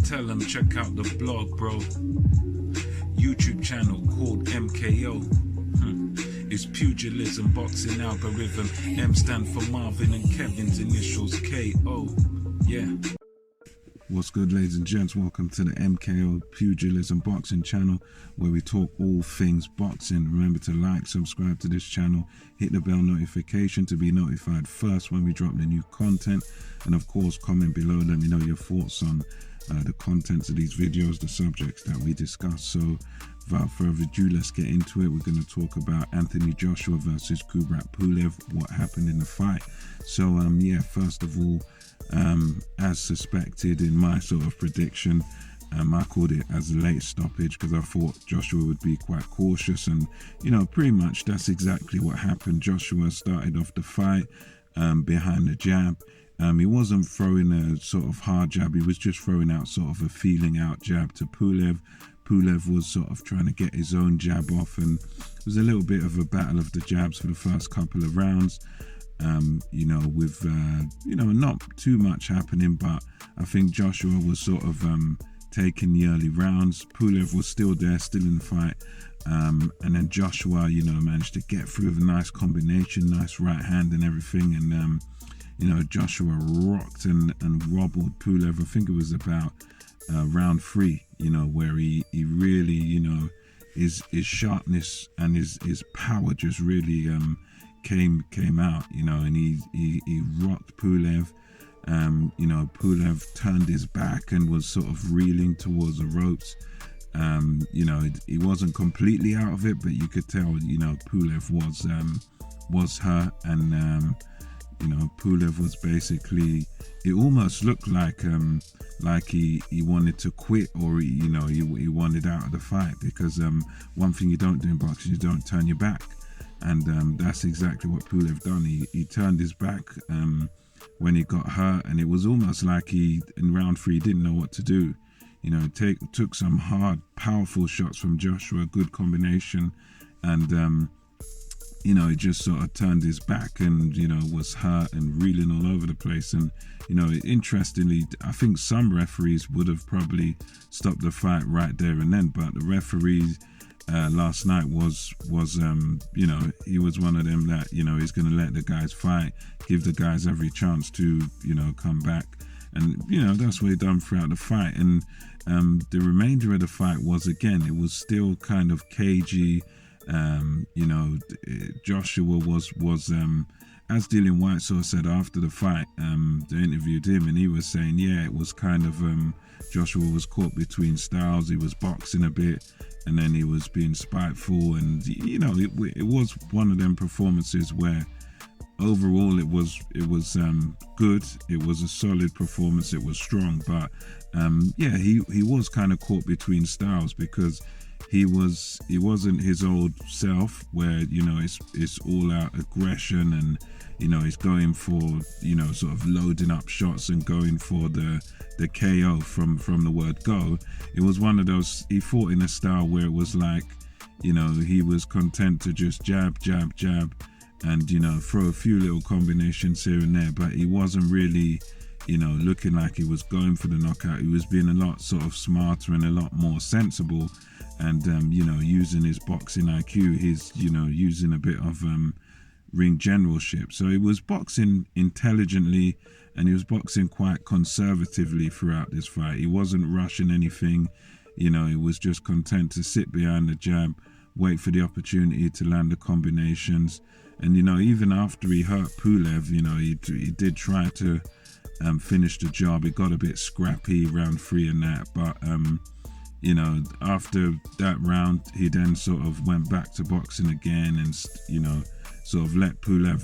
tell them check out the blog, bro. YouTube channel called MKO. It's pugilism, boxing algorithm. M stand for Marvin and Kevin's initials KO. Yeah. What's good, ladies and gents? Welcome to the MKO Pugilism Boxing channel, where we talk all things boxing. Remember to like, subscribe to this channel, hit the bell notification to be notified first when we drop the new content, and of course comment below, let me know your thoughts on the contents of these videos, the subjects that we discuss. So without further ado, let's get into it. We're going to talk about Anthony Joshua versus Kubrat Pulev, what happened in the fight. So yeah, first of all, as suspected in my sort of prediction, I called it as a late stoppage because I thought Joshua would be quite cautious, and you know, pretty much that's exactly what happened. Joshua started off the fight behind the jab. He wasn't throwing a sort of hard jab, he was just throwing out sort of a feeling out jab to Pulev. Pulev was sort of trying to get his own jab off, and it was a little bit of a battle of the jabs for the first couple of rounds. You know, with you know, not too much happening, but I think Joshua was sort of taking the early rounds. Pulev was still there, still in the fight, and then Joshua, you know, managed to get through with a nice combination, nice right hand and everything, and you know, Joshua rocked and wobbled Pulev. I think it was about round 3, you know, where he really, you know, his sharpness and his power just really came out, you know, and he rocked Pulev. You know, Pulev turned his back and was sort of reeling towards the ropes. You know, he wasn't completely out of it, but you could tell, you know, Pulev was hurt, and you know, Pulev was basically, it almost looked like he wanted to quit, or you know, he wanted out of the fight, because one thing you don't do in boxing, you don't turn your back. And that's exactly what Pulev done. He turned his back when he got hurt, and it was almost like he, in round 3, didn't know what to do. You know, took some hard, powerful shots from Joshua, good combination, and you know, he just sort of turned his back and, you know, was hurt and reeling all over the place. And you know, interestingly, I think some referees would have probably stopped the fight right there and then, but the referees last night was you know, he was one of them that, you know, he's going to let the guys fight, give the guys every chance to, you know, come back, and you know, that's what he done throughout the fight. And the remainder of the fight was, again, it was still kind of cagey. You know, Joshua was as Dillian Whiteshaw said after the fight, they interviewed him, and he was saying, yeah, it was kind of Joshua was caught between styles. He was boxing a bit, and then he was being spiteful, and you know, it was one of them performances where overall it was good. It was a solid performance. It was strong, but yeah, he was kind of caught between styles, because he wasn't his old self, where, you know, it's all out aggression, and you know, he's going for, you know, sort of loading up shots and going for the KO from the word go. It was one of those, he fought in a style where it was like, you know, he was content to just jab, and you know, throw a few little combinations here and there, but he wasn't really, you know, looking like he was going for the knockout. He was being a lot sort of smarter and a lot more sensible, and you know, using his boxing IQ, his, you know, using a bit of ring generalship. So he was boxing intelligently, and he was boxing quite conservatively throughout this fight. He wasn't rushing anything, you know, he was just content to sit behind the jab, wait for the opportunity to land the combinations. And you know, even after he hurt Pulev, you know, he did try to finish the job. It got a bit scrappy round 3 and that, but you know, after that round, he then sort of went back to boxing again, and you know, sort of let Pulev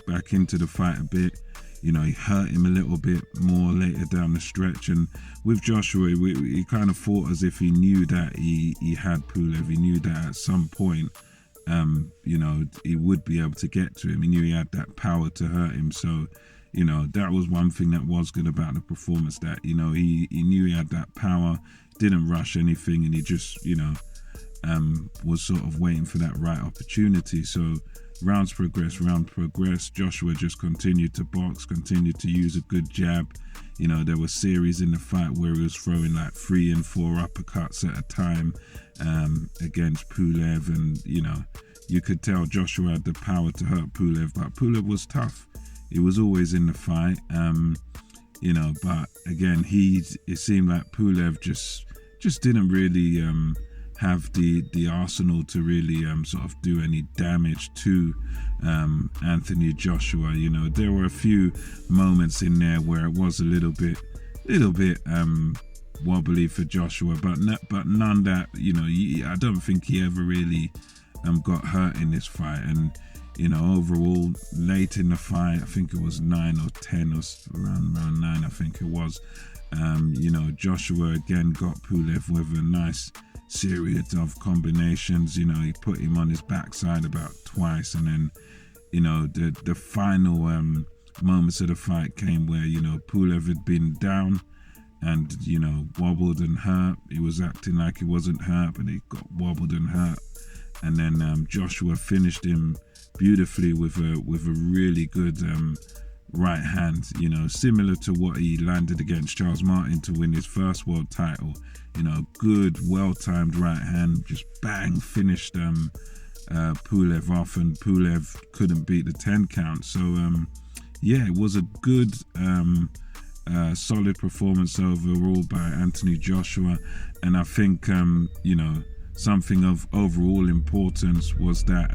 back into the fight a bit. You know, he hurt him a little bit more later down the stretch, and with Joshua, he kind of fought as if he knew that he had Pulev. He knew that at some point, you know, he would be able to get to him. He knew he had that power to hurt him. So, you know, that was one thing that was good about the performance, that, you know, he knew he had that power, didn't rush anything, and he just, you know, was sort of waiting for that right opportunity. So, round progressed. Joshua just continued to box, continued to use a good jab. There were series in the fight where he was throwing like 3 and 4 uppercuts at a time against Pulev, and you could tell Joshua had the power to hurt Pulev, but Pulev was tough. He was always in the fight, but again, it seemed like Pulev just didn't really have the arsenal to really sort of do any damage to Anthony Joshua. There were a few moments in there where it was a little bit wobbly for Joshua, but none that I don't think he ever really got hurt in this fight. And overall, late in the fight, I think it was 9 or 10 or around 9, I think it was. Joshua again got Pulev with a nice series of combinations. He put him on his backside about twice, and then the final moments of the fight came where Pulev had been down and wobbled and hurt. He was acting like he wasn't hurt, but he got wobbled and hurt, and then Joshua finished him beautifully with a really good right hand, similar to what he landed against Charles Martin to win his first world title. Good, well-timed right hand, just bang, finished Pulev off, and Pulev couldn't beat the 10 count. So it was a good solid performance overall by Anthony Joshua. And I think something of overall importance was that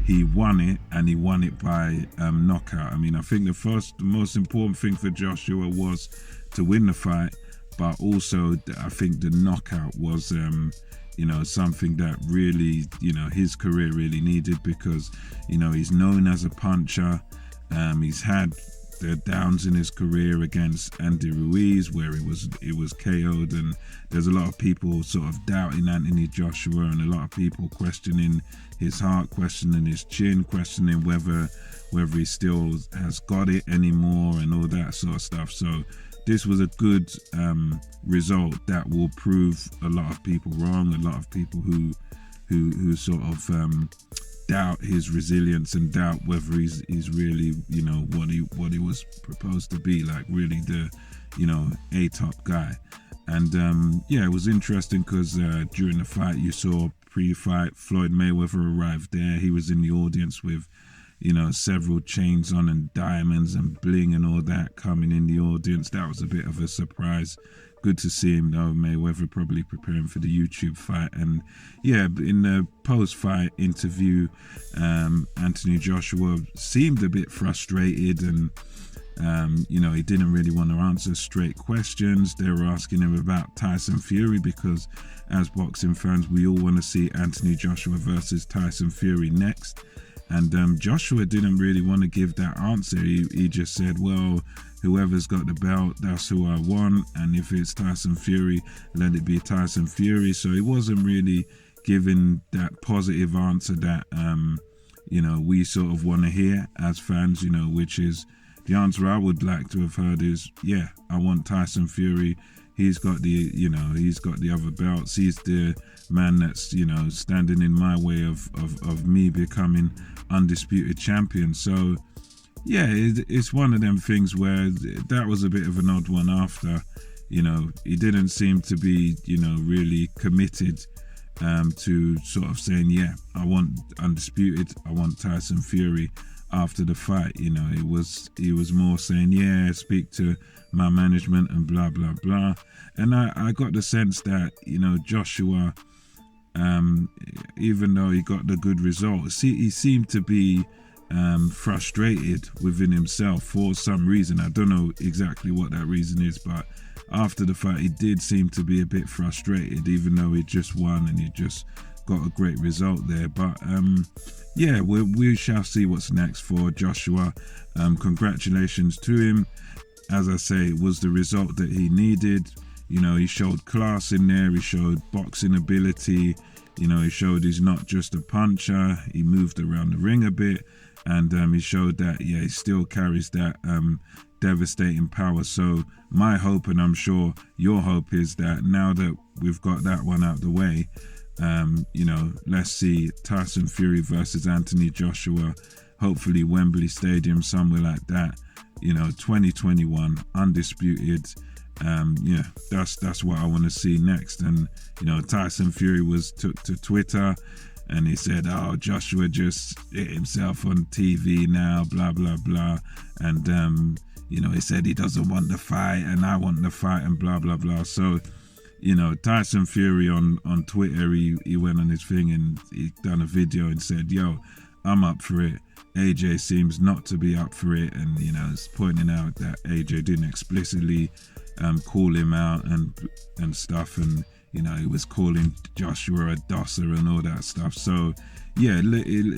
he won it, and he won it by knockout. I mean, I think the most important thing for Joshua was to win the fight, but also I think the knockout was something that really his career really needed, because he's known as a puncher. He's had the downs in his career against Andy Ruiz where he was KO'd, and there's a lot of people sort of doubting Anthony Joshua, and a lot of people questioning his heart, questioning his chin, questioning whether he still has got it anymore, and all that sort of stuff. So this was a good result that will prove a lot of people wrong, a lot of people who sort of doubt his resilience and doubt whether he's really what he was proposed to be, like really the a top guy. And it was interesting because during the fight you saw pre-fight Floyd Mayweather arrived there. He was in the audience with several chains on and diamonds and bling and all that coming in the audience. That was a bit of a surprise. Good to see him though. Mayweather probably preparing for the YouTube fight. And in the post-fight interview, Anthony Joshua seemed a bit frustrated, and he didn't really want to answer straight questions. They were asking him about Tyson Fury, because as boxing fans we all want to see Anthony Joshua versus Tyson Fury next. And Joshua didn't really want to give that answer. He just said, well, whoever's got the belt, that's who I want. And if it's Tyson Fury, let it be Tyson Fury. So he wasn't really giving that positive answer that, we sort of want to hear as fans, which is the answer I would like to have heard is, yeah, I want Tyson Fury. He's got the other belts. He's the man that's, standing in my way of me becoming undisputed champion. So it's one of them things where that was a bit of an odd one after, he didn't seem to be, really committed to sort of saying, yeah, I want undisputed, I want Tyson Fury after the fight. He was more saying, yeah, speak to my management and blah blah blah. And I got the sense that Joshua, even though he got the good result, he seemed to be frustrated within himself for some reason. I don't know exactly what that reason is, but after the fight he did seem to be a bit frustrated, even though he just won and he just got a great result there. But we shall see what's next for Joshua. Congratulations to him. As I say, it was the result that he needed. He showed class in there. He showed boxing ability. He showed he's not just a puncher. He moved around the ring a bit, and he showed that he still carries that devastating power. So my hope, and I'm sure your hope, is that now that we've got that one out the way, You know, let's see Tyson Fury versus Anthony Joshua, hopefully Wembley Stadium, somewhere like that. You know, 2021, undisputed. Yeah, that's what I want to see next. And you know, Tyson Fury took to Twitter, and he said, "Oh, Joshua just hit himself on TV now, blah blah blah," and you know, he said he doesn't want the fight, and I want the fight, and blah blah blah. So, you know, Tyson Fury on Twitter, he went on his thing and he done a video and said, "Yo, I'm up for it. AJ seems not to be up for it," and you know, it's pointing out that AJ didn't explicitly call him out and stuff, and you know, he was calling Joshua a dosser and all that stuff. So yeah,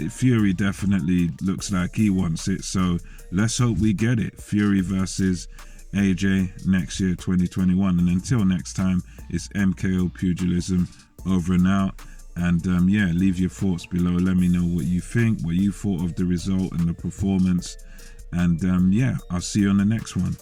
Fury definitely looks like he wants it. So let's hope we get it. Fury versus AJ next year, 2021. And until next time, it's MKO Pugilism over and out. And yeah, leave your thoughts below. Let me know what you think, what you thought of the result and the performance. And yeah, I'll see you on the next one.